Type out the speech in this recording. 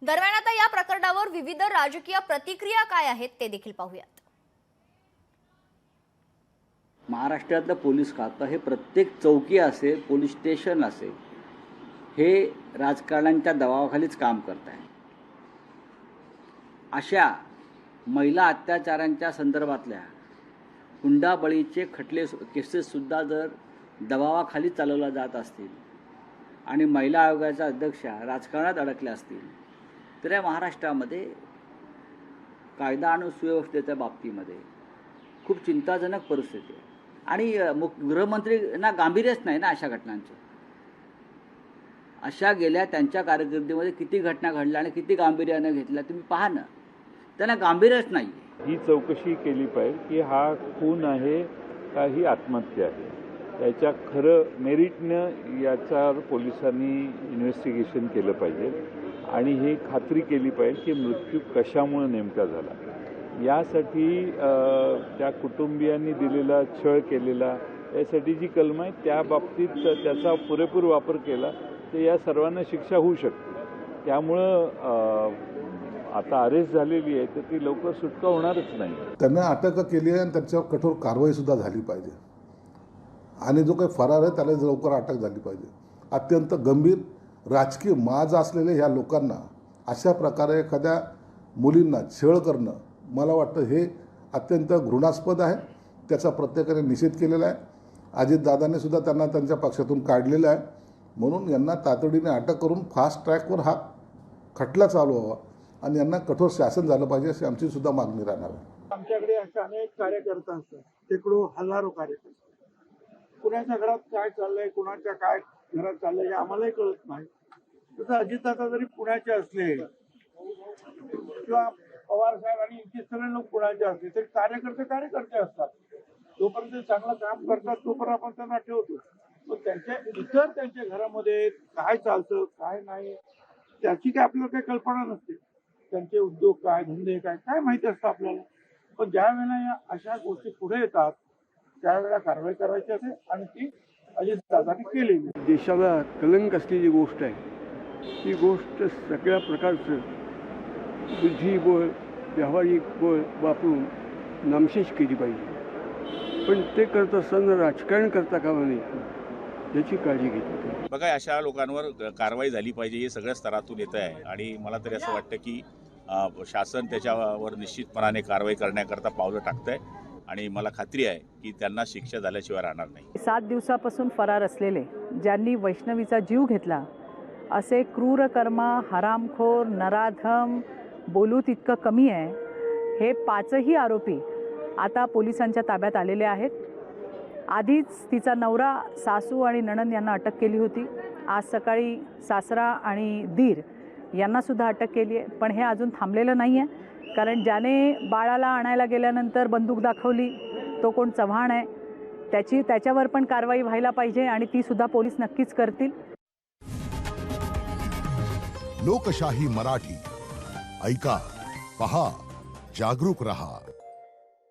दरम्यान आता या प्रकरणावर विविध राजकीय प्रतिक्रिया काय आहेत ते देखील पाहूयात। महाराष्ट्रातलं पोलीस खातं हे प्रत्येक चौकी असेल, पोलीस स्टेशन असेल, हे राजकारण्यांच्या दबावाखालीच काम करत आहे। अशा महिला अत्याचारांच्या संदर्भातल्या हुंडाबळीचे खटले केसेससुद्धा जर दबावाखाली चालवल्या जात असतील आणि महिला आयोगाच्या अध्यक्षा राजकारणात अडकल्या असतील तर या महाराष्ट्रामध्ये कायदा आणि सुव्यवस्थेच्या बाबतीमध्ये खूप चिंताजनक परिस्थिती आहे। आणि गृहमंत्र्यांना गांभीर्यच नाही ना अशा घटनांचं। अशा गेल्या त्यांच्या कारकिर्दीमध्ये किती घटना घडल्या आणि किती गांभीर्याने घेतल्या तुम्ही पहा ना, त्यांना गांभीर्यच नाही। ही चौकशी केली पाहिजे की हा खून आहे का ही आत्महत्या आहे, याच्या खरं मेरिटनं याच्यावर पोलिसांनी इन्व्हेस्टिगेशन केलं पाहिजे आणि ही खात्री केली पाहिजे की मृत्यू कशामुळे नेमका झाला। यासाठी त्या कुटुंबियांनी दिलेला छळ केलेला यासाठी जी कलम आहे त्या बाबतीत त्याचा पुरेपूर वापर केला तर या सर्वांना शिक्षा होऊ शकते। त्यामुळं आता अरेस्ट झालेली आहे तर ती लवकर सुटका होणारच नाही। त्यांना अटक केली आहे आणि त्याच्यावर कठोर कारवाईसुद्धा झाली पाहिजे आणि जो काही फरार आहे त्याला लवकर अटक झाली पाहिजे। अत्यंत गंभीर राजकीय माज असलेल्या ह्या लोकांना अशा प्रकारे एखाद्या मुलींना छळ करणं मला वाटतं हे अत्यंत घृणास्पद आहे। त्याचा प्रत्येकाने निषेध केलेला आहे। अजितदादांनी सुद्धा त्यांना त्यांच्या पक्षातून काढलेलं आहे। म्हणून यांना तातडीने अटक करून फास्ट ट्रॅकवर हा खटला चालू व्हावा आणि यांना कठोर शासन झालं पाहिजे अशी आमची सुद्धा मागणी राहणार आहे। आमच्याकडे असे अनेक कार्यकर्ते असतात, शेकडो हजारो कार्यकर्ते। कुणाच्या घरात काय चाललंय, कुणाच्या काय घरात चाललंय हे आम्हालाही कळत नाही। तसं अजितदादा जरी पुण्याचे असले किंवा पवार साहेब आणि इथे सगळे लोक पुण्याचे असले तरी कार्यकर्ते असतात। जोपर्यंत चांगलं काम करतात तोपर्यंत आपण त्यांना ठेवतो। पण त्यांच्या घरामध्ये काय चालतं काय नाही त्याची काय आपल्याला काही कल्पना नसते। त्यांचे उद्योग काय, धंदे काय माहिती असतं आपल्याला। पण ज्या वेळेला या अशा गोष्टी पुढे येतात त्यावेळेला कारवाई करायची असते आणि ती अजितदादांनी केलेली। देशाला कलंक असलेली गोष्ट आहे, ही गोष्ट सगळ्या प्रकारचं बुद्धिबळ, व्यावहारिक बळ वापरून नामशेष केली पाहिजे। पण ते करत असताना राजकारण करता कामा नये याची काळजी घेतली पाहिजे। बघा, अशा लोकांवर कारवाई झाली पाहिजे हे सगळ्या स्तरातून येत आहे आणि मला तरी असं वाटतं की शासन त्याच्यावर निश्चितपणाने कारवाई करण्याकरता पावलं टाकत आहे आणि मला खात्री आहे की त्यांना शिक्षा झाल्याशिवाय राहणार नाही। 7 दिवसापासून फरार असलेले, ज्यांनी वैष्णवीचा जीव घेतला असे क्रूरकर्मा, हरामखोर, नराधम, बोलू तितकं कमी आहे, हे 5ही आरोपी आता पोलिसांच्या ताब्यात आलेले आहेत। आधीच तिचा नवरा, सासू आणि नणंद यांना अटक केली होती। आज सकाळी सासरा आणि दीर यांना सुद्धा अटक केली आहे। पण हे अजून थांबलेलं नाही आहे, कारण ज्याने बाळाला आणायला गेल्यानंतर बंदूक दाखवली तो कोण चव्हाण आहे, त्याच्यावर पण कारवाई व्हायला पाहिजे आणि ती सुद्धा पोलीस नक्कीच करतील। लोकशाही मराठी ऐका, पहा, जागरूक रहा।